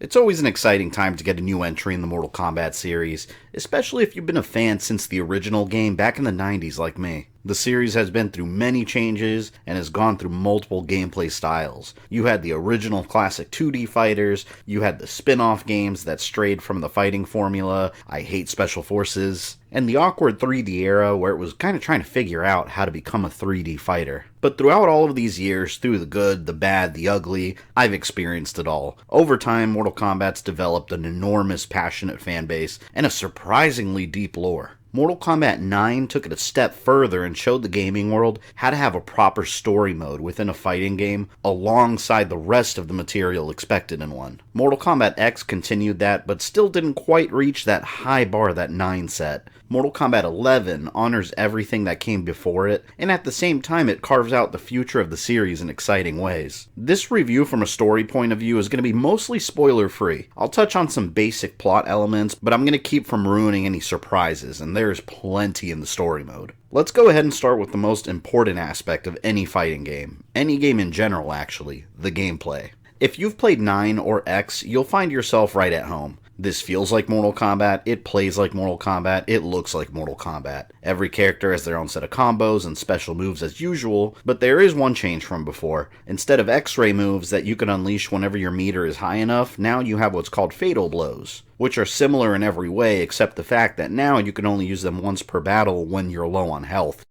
It's always an exciting time to get a new entry in the Mortal Kombat series, especially if you've been a fan since the original game back in the 90s like me. The series has been through many changes and has gone through multiple gameplay styles. You had the original classic 2D fighters, you had the spin-off games that strayed from the fighting formula, I hate Special Forces, and the awkward 3D era where it was kind of trying to figure out how to become a 3D fighter. But throughout all of these years, through the good, the bad, the ugly, I've experienced it all. Over time, Mortal Kombat's developed an enormous, passionate fan base and a surprisingly deep lore. Mortal Kombat 9 took it a step further and showed the gaming world how to have a proper story mode within a fighting game alongside the rest of the material expected in one. Mortal Kombat X continued that, but still didn't quite reach that high bar that 9 set. Mortal Kombat 11 honors everything that came before it, and at the same time it carves out the future of the series in exciting ways. This review from a story point of view is going to be mostly spoiler-free. I'll touch on some basic plot elements, but I'm going to keep from ruining any surprises, and there's plenty in the story mode. Let's go ahead and start with the most important aspect of any fighting game. Any game in general, actually. The gameplay. If you've played 9 or X, you'll find yourself right at home. This feels like Mortal Kombat, it plays like Mortal Kombat, it looks like Mortal Kombat. Every character has their own set of combos and special moves as usual, but there is one change from before. Instead of X-ray moves that you can unleash whenever your meter is high enough, now you have what's called fatal blows, which are similar in every way except the fact that now you can only use them once per battle when you're low on health.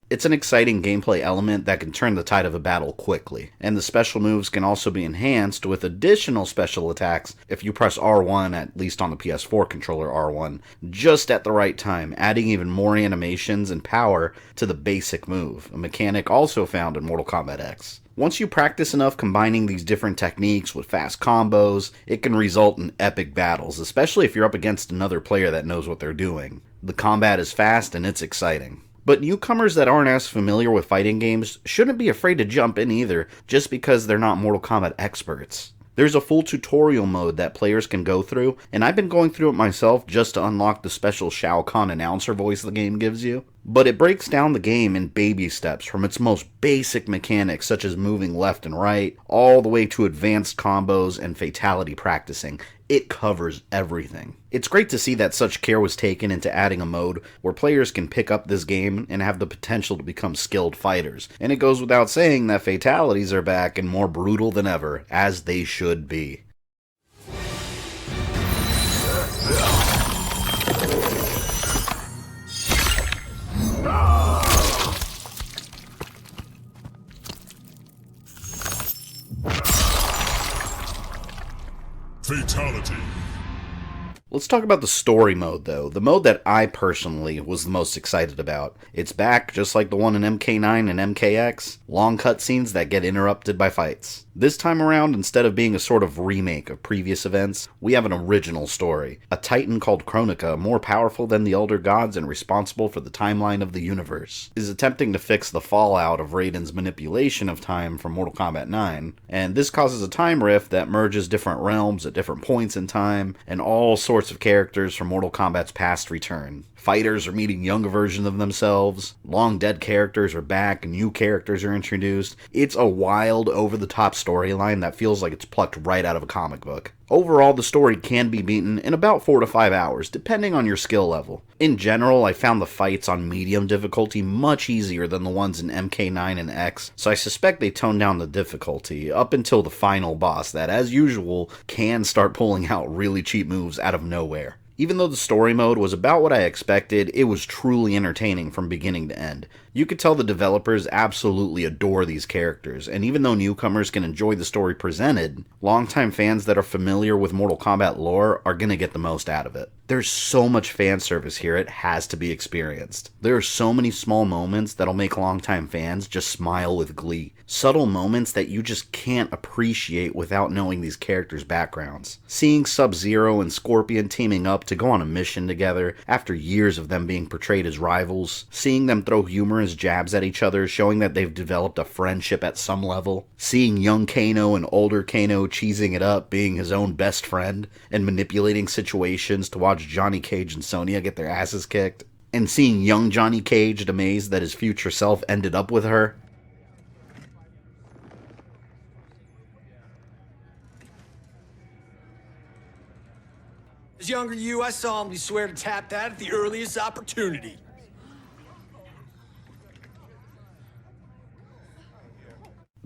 It's an exciting gameplay element that can turn the tide of a battle quickly, and the special moves can also be enhanced with additional special attacks if you press R1, at least on the PS4 controller R1, just at the right time, adding even more animations and power to the basic move, a mechanic also found in Mortal Kombat X. Once you practice enough combining these different techniques with fast combos, it can result in epic battles, especially if you're up against another player that knows what they're doing. The combat is fast and it's exciting. But newcomers that aren't as familiar with fighting games shouldn't be afraid to jump in either, just because they're not Mortal Kombat experts. There's a full tutorial mode that players can go through, and I've been going through it myself just to unlock the special Shao Kahn announcer voice the game gives you. But it breaks down the game in baby steps from its most basic mechanics such as moving left and right, all the way to advanced combos and fatality practicing. It covers everything. It's great to see that such care was taken into adding a mode where players can pick up this game and have the potential to become skilled fighters. And it goes without saying that fatalities are back and more brutal than ever, as they should be. Fatality. Let's talk about the story mode though, the mode that I personally was the most excited about. It's back just like the one in MK9 and MKX, long cutscenes that get interrupted by fights. This time around, instead of being a sort of remake of previous events, we have an original story. A titan called Kronika, more powerful than the Elder Gods and responsible for the timeline of the universe, is attempting to fix the fallout of Raiden's manipulation of time from Mortal Kombat 9, and this causes a time rift that merges different realms at different points in time, and all sorts of characters from Mortal Kombat's past return. Fighters are meeting younger versions of themselves, long dead characters are back, and new characters are introduced. It's a wild, over-the-top storyline that feels like it's plucked right out of a comic book. Overall, the story can be beaten in about 4 to 5 hours, depending on your skill level. In general, I found the fights on medium difficulty much easier than the ones in MK9 and X, so I suspect they toned down the difficulty up until the final boss that, as usual, can start pulling out really cheap moves out of nowhere. Even though the story mode was about what I expected, it was truly entertaining from beginning to end. You could tell the developers absolutely adore these characters, and even though newcomers can enjoy the story presented, longtime fans that are familiar with Mortal Kombat lore are gonna get the most out of it. There's so much fan service here, it has to be experienced. There are so many small moments that'll make longtime fans just smile with glee. Subtle moments that you just can't appreciate without knowing these characters' backgrounds. Seeing Sub-Zero and Scorpion teaming up to go on a mission together after years of them being portrayed as rivals, seeing them throw humor numerous jabs at each other, showing that they've developed a friendship at some level. Seeing young Kano and older Kano cheesing it up, being his own best friend, and manipulating situations to watch Johnny Cage and Sonya get their asses kicked. And seeing young Johnny Cage amazed that his future self ended up with her. As younger you, I solemnly swear to tap that at the earliest opportunity.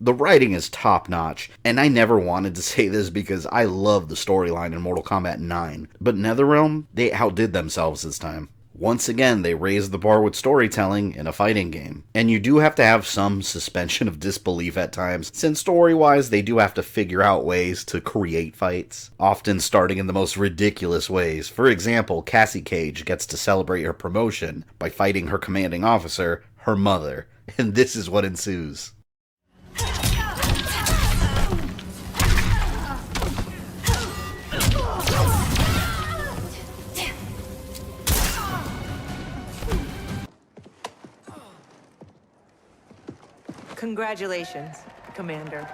The writing is top-notch, and I never wanted to say this because I love the storyline in Mortal Kombat 9, but NetherRealm, they outdid themselves this time. Once again, they raised the bar with storytelling in a fighting game. And you do have to have some suspension of disbelief at times, since story-wise they do have to figure out ways to create fights, often starting in the most ridiculous ways. For example, Cassie Cage gets to celebrate her promotion by fighting her commanding officer, her mother, and this is what ensues. Congratulations, Commander.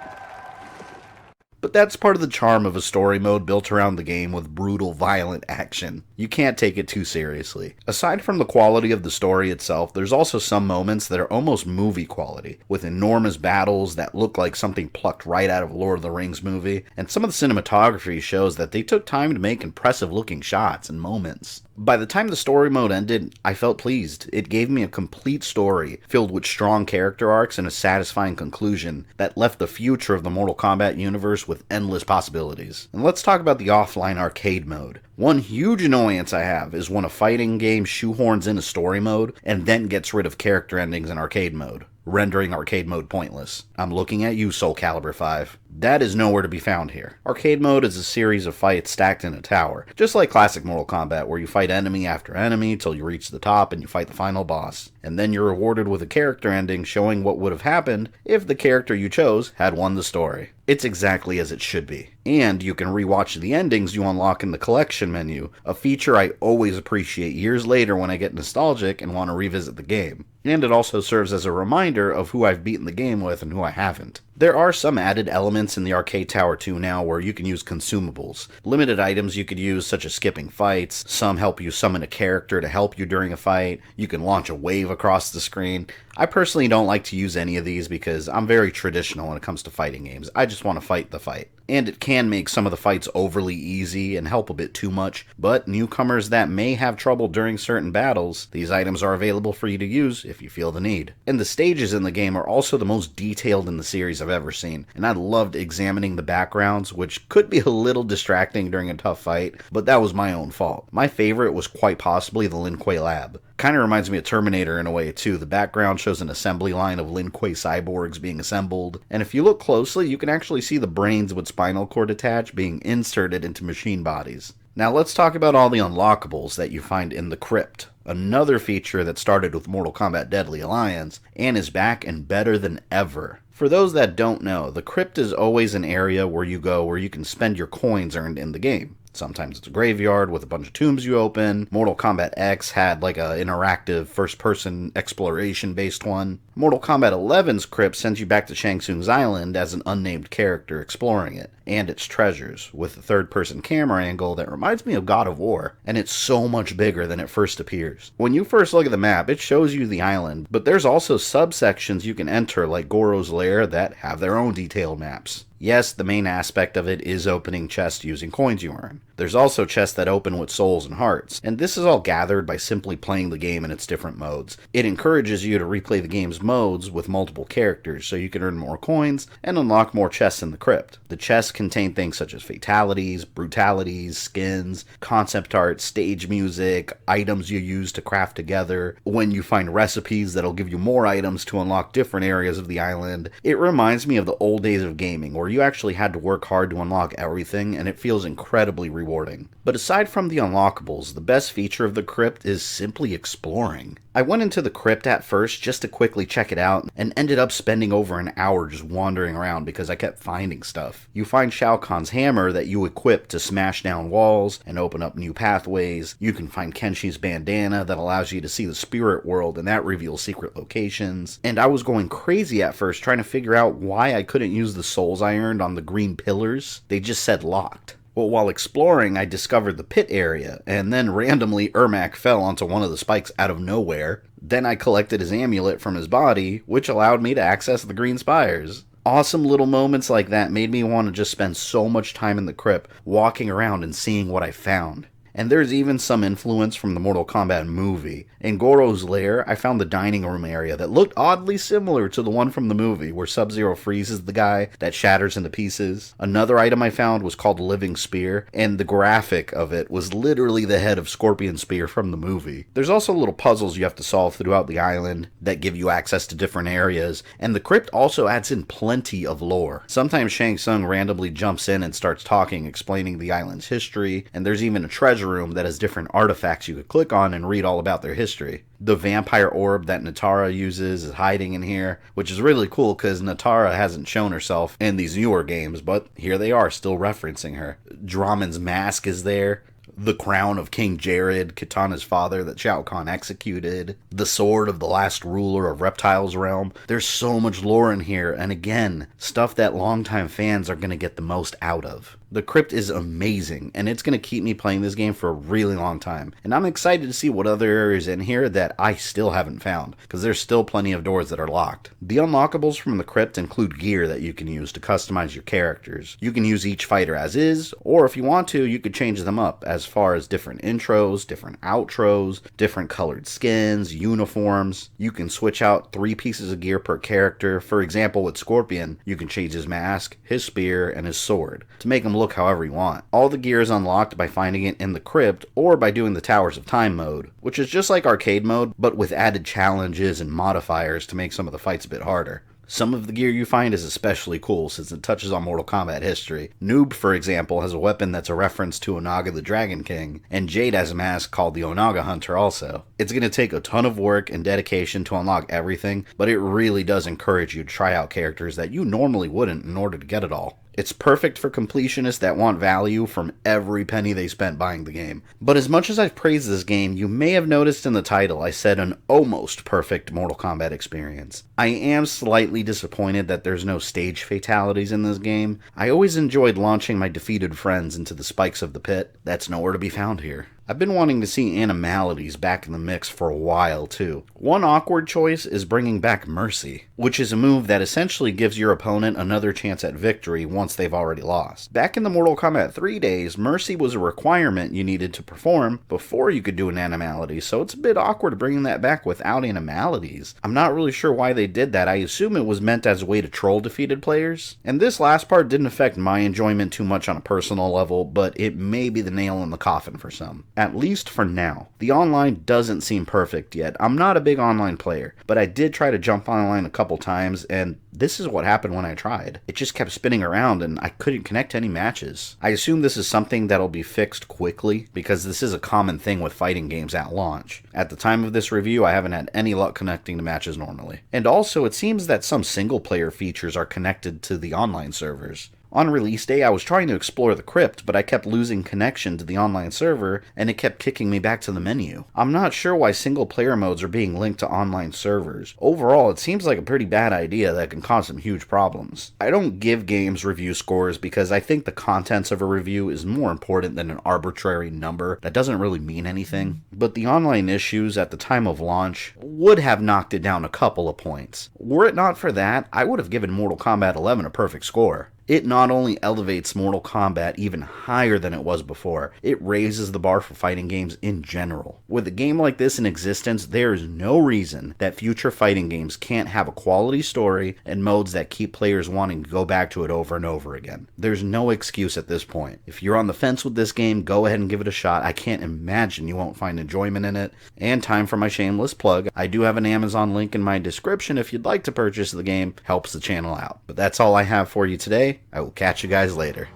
But that's part of the charm of a story mode built around the game with brutal, violent action. You can't take it too seriously. Aside from the quality of the story itself, there's also some moments that are almost movie quality, with enormous battles that look like something plucked right out of a Lord of the Rings movie, and some of the cinematography shows that they took time to make impressive looking shots and moments. By the time the story mode ended, I felt pleased. It gave me a complete story, filled with strong character arcs and a satisfying conclusion that left the future of the Mortal Kombat universe with endless possibilities. And let's talk about the offline arcade mode. One huge annoyance I have is when a fighting game shoehorns in a story mode and then gets rid of character endings in arcade mode, rendering arcade mode pointless. I'm looking at you, Soul Calibur 5. That is nowhere to be found here. Arcade mode is a series of fights stacked in a tower, just like classic Mortal Kombat, where you fight enemy after enemy till you reach the top and you fight the final boss. And then you're rewarded with a character ending showing what would have happened if the character you chose had won the story. It's exactly as it should be. And you can rewatch the endings you unlock in the collection menu, a feature I always appreciate years later when I get nostalgic and want to revisit the game. And it also serves as a reminder of who I've beaten the game with and who I haven't. There are some added elements in the Arcade Tower 2 now where you can use consumables. Limited items you could use, such as skipping fights. Some help you summon a character to help you during a fight. You can launch a wave across the screen. I personally don't like to use any of these because I'm very traditional when it comes to fighting games. I just want to fight the fight. And it can make some of the fights overly easy and help a bit too much, but newcomers that may have trouble during certain battles, these items are available for you to use if you feel the need. And the stages in the game are also the most detailed in the series I've ever seen, and I loved examining the backgrounds, which could be a little distracting during a tough fight, but that was my own fault. My favorite was quite possibly the Lin Kuei lab. Kinda reminds me of Terminator in a way too. The background shows an assembly line of Lin Kuei cyborgs being assembled, and if you look closely, you can actually see the brains with spinal cord attached being inserted into machine bodies. Now let's talk about all the unlockables that you find in the Crypt, another feature that started with Mortal Kombat Deadly Alliance, and is back and better than ever. For those that don't know, the Crypt is always an area where you go where you can spend your coins earned in the game. Sometimes it's a graveyard with a bunch of tombs you open. Mortal Kombat X had like a interactive first-person exploration-based one. Mortal Kombat 11's Crypt sends you back to Shang Tsung's island as an unnamed character exploring it, and its treasures, with a third-person camera angle that reminds me of God of War, and it's so much bigger than it first appears. When you first look at the map, it shows you the island, but there's also subsections you can enter like Goro's Lair that have their own detailed maps. Yes, the main aspect of it is opening chests using coins you earn. There's also chests that open with souls and hearts, and this is all gathered by simply playing the game in its different modes. It encourages you to replay the game's modes with multiple characters so you can earn more coins and unlock more chests in the Crypt. The chests contain things such as fatalities, brutalities, skins, concept art, stage music, items you use to craft together. When you find recipes that'll give you more items to unlock different areas of the island, it reminds me of the old days of gaming where where you actually had to work hard to unlock everything, and it feels incredibly rewarding. But aside from the unlockables, the best feature of the crypt is simply exploring. I went into the crypt at first just to quickly check it out, and ended up spending over an hour just wandering around because I kept finding stuff. You find Shao Kahn's hammer that you equip to smash down walls and open up new pathways. You can find Kenshi's bandana that allows you to see the spirit world, and that reveals secret locations. And I was going crazy at first trying to figure out why I couldn't use the souls I earned on the green pillars. They just said locked. Well, while exploring, I discovered the pit area, and then randomly Ermac fell onto one of the spikes out of nowhere. Then I collected his amulet from his body, which allowed me to access the green spires. Awesome little moments like that made me want to just spend so much time in the crypt, walking around and seeing what I found. And there's even some influence from the Mortal Kombat movie. In Goro's lair, I found the dining room area that looked oddly similar to the one from the movie, where Sub-Zero freezes the guy that shatters into pieces. Another item I found was called Living Spear, and the graphic of it was literally the head of Scorpion Spear from the movie. There's also little puzzles you have to solve throughout the island that give you access to different areas, and the crypt also adds in plenty of lore. Sometimes Shang Tsung randomly jumps in and starts talking, explaining the island's history, and there's even a treasure room that has different artifacts you could click on and read all about their history. The vampire orb that Natara uses is hiding in here, which is really cool because Natara hasn't shown herself in these newer games, but here they are still referencing her. Draman's mask is there. The crown of King Jared, Kitana's father that Shao Kahn executed, the sword of the last ruler of Reptile's realm. There's so much lore in here, and again, stuff that longtime fans are going to get the most out of. The crypt is amazing, and it's going to keep me playing this game for a really long time. And I'm excited to see what other areas in here that I still haven't found, because there's still plenty of doors that are locked. The unlockables from the crypt include gear that you can use to customize your characters. You can use each fighter as is, or if you want to, you could change them up as far as different intros, different outros, different colored skins, uniforms. You can switch out 3 pieces of gear per character. For example, with Scorpion, you can change his mask, his spear, and his sword to make him look however you want. All the gear is unlocked by finding it in the crypt or by doing the Towers of Time mode, which is just like arcade mode, but with added challenges and modifiers to make some of the fights a bit harder. Some of the gear you find is especially cool since it touches on Mortal Kombat history. Noob, for example, has a weapon that's a reference to Onaga the Dragon King, and Jade has a mask called the Onaga Hunter also. It's going to take a ton of work and dedication to unlock everything, but it really does encourage you to try out characters that you normally wouldn't in order to get it all. It's perfect for completionists that want value from every penny they spent buying the game. But as much as I've praised this game, you may have noticed in the title I said an almost perfect Mortal Kombat experience. I am slightly disappointed that there's no stage fatalities in this game. I always enjoyed launching my defeated friends into the spikes of the pit. That's nowhere to be found here. I've been wanting to see animalities back in the mix for a while too. One awkward choice is bringing back Mercy, which is a move that essentially gives your opponent another chance at victory once they've already lost. Back in the Mortal Kombat 3 days, Mercy was a requirement you needed to perform before you could do an animality, so it's a bit awkward bringing that back without animalities. I'm not really sure why they did that. I assume it was meant as a way to troll defeated players. And this last part didn't affect my enjoyment too much on a personal level, but it may be the nail in the coffin for some. At least for now. The online doesn't seem perfect yet. I'm not a big online player, but I did try to jump online a couple times, and this is what happened when I tried. It just kept spinning around and I couldn't connect to any matches. I assume this is something that'll be fixed quickly, because this is a common thing with fighting games at launch. At the time of this review, I haven't had any luck connecting to matches normally. And also, it seems that some single player features are connected to the online servers. On release day, I was trying to explore the crypt, but I kept losing connection to the online server, and it kept kicking me back to the menu. I'm not sure why single-player modes are being linked to online servers. Overall, it seems like a pretty bad idea that can cause some huge problems. I don't give games review scores because I think the contents of a review is more important than an arbitrary number that doesn't really mean anything. But the online issues at the time of launch would have knocked it down a couple of points. Were it not for that, I would have given Mortal Kombat 11 a perfect score. It not only elevates Mortal Kombat even higher than it was before, it raises the bar for fighting games in general. With a game like this in existence, there is no reason that future fighting games can't have a quality story and modes that keep players wanting to go back to it over and over again. There's no excuse at this point. If you're on the fence with this game, go ahead and give it a shot. I can't imagine you won't find enjoyment in it. And time for my shameless plug. I do have an Amazon link in my description if you'd like to purchase the game. Helps the channel out. But that's all I have for you today. me. I will catch you guys later.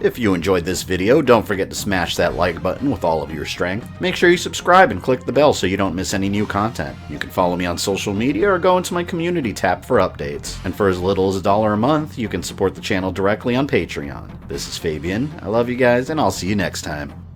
If you enjoyed this video, don't forget to smash that like button with all of your strength. Make sure you subscribe and click the bell so you don't miss any new content. You can follow me on social media or go into my community tab for updates. And for as little as $1 a month, you can support the channel directly on Patreon. This is Fabian, I love you guys, and I'll see you next time.